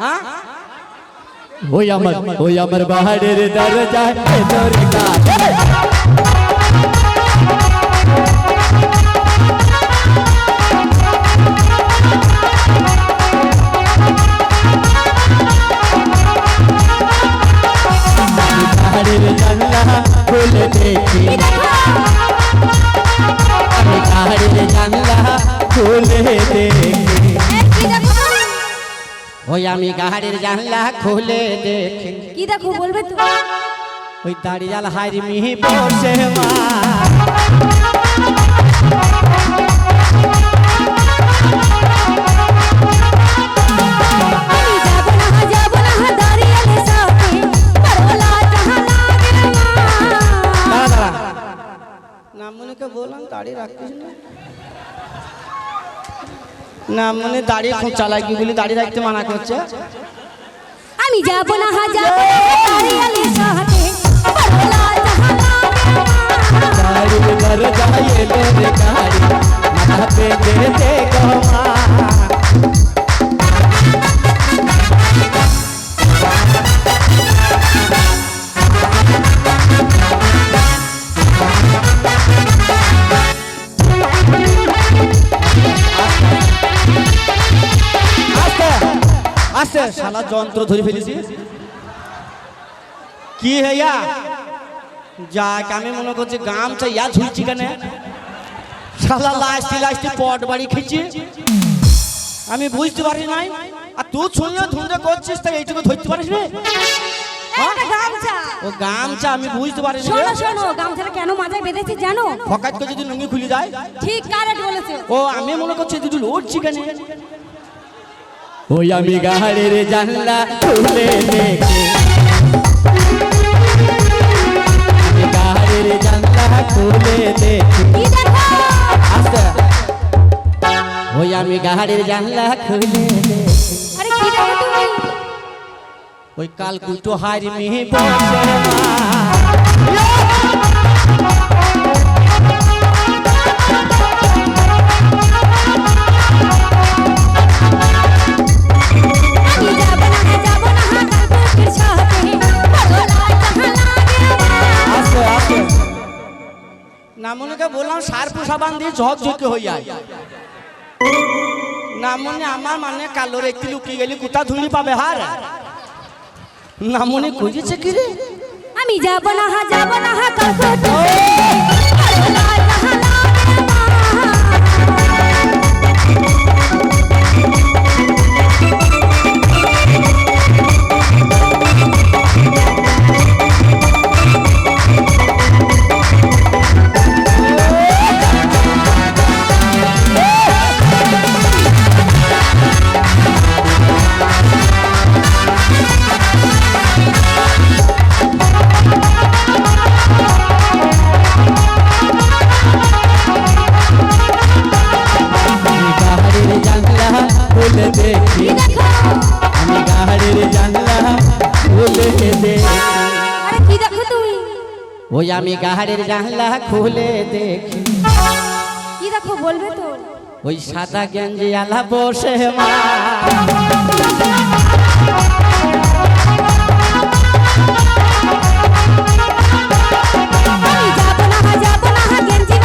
হ্যাঁ ওই আমার বাহারের দরজায় তোর কাজ বাহারের জানলা খুলে দেখি আমি বাহারের জানলা খুলে দেখি ওই আমি গাহারের জানলা খুলে দেখি কি দেখো বলবে তো ওই দাঁড়িয়াল হারি মিহি বসে মা নাম মনে কে বললাম দাড়ি রাখতিস না মনে দাড়ি খুব চালাকি বলি দাড়ি রাখতে মানা করছে আমি যাব না যাব দাঁড়িয়ালে সাথে পরলা গাড়ি ঘর যাইয়ে রে গাড়ি মাথাতে দে দে গমা আস্তে শালা যন্ত্র ধরে ফেলেছি কি হইয়া যাক আমি মনে করছি গামছা ইয়া ঝুলছি কেন শালা লাস্টি লাস্টি পট বাড়ি খেয়েছি আমি বুঝতে পারি নাই আর তুই শুনলে ধুন্দে করছিস তাই এইটুকু ধরতে পারিস না একটা গামছা ও গামছা আমি বুঝতে পারি না শোনো শোনো গামছাটা কেন মাথায় বেঁধেছি জানো ফকাত করে যদি লুঙ্গি খুলে যায় ঠিক কারেক্ট বলেছো ও আমি মনে করছি দুটো লড়ছি কেন ওই আমি গাহারের জানলা খুলে দেখি আমি গাহারের জানলা খুলে দেখি কি দেখো আস্তে ওই আমি গাহারের জানলা খুলে দেখি আরে কি দেখো তুমি ওই কাল কুটো হারি মিহি বসে মা নামুনিকে বললাম সারপু সাবান দিয়ে ঝকঝকে হয়ে যায় নামুনি আমার মানে কালোর একটি লুকিয়ে গেলি কোথা ধুলি পাবে হার নামুনি খুঁজেছে কি রে আমি যাব না কাকু দেখি আমি গাহারের জানলা খুলে দেখি আরে কি দেখো তুমি ওই আমি গাহারের জানলা খুলে দেখি কি দেখো বলবে তো ওই সাদা গেঞ্জি আলা বসে মা আমি যাব না গেঞ্জি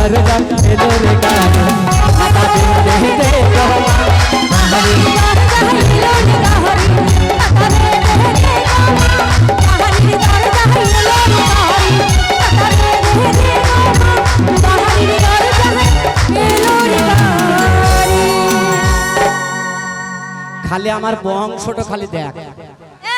वाला সাথে পরলা খালি আমার বংশটা খালি দেখ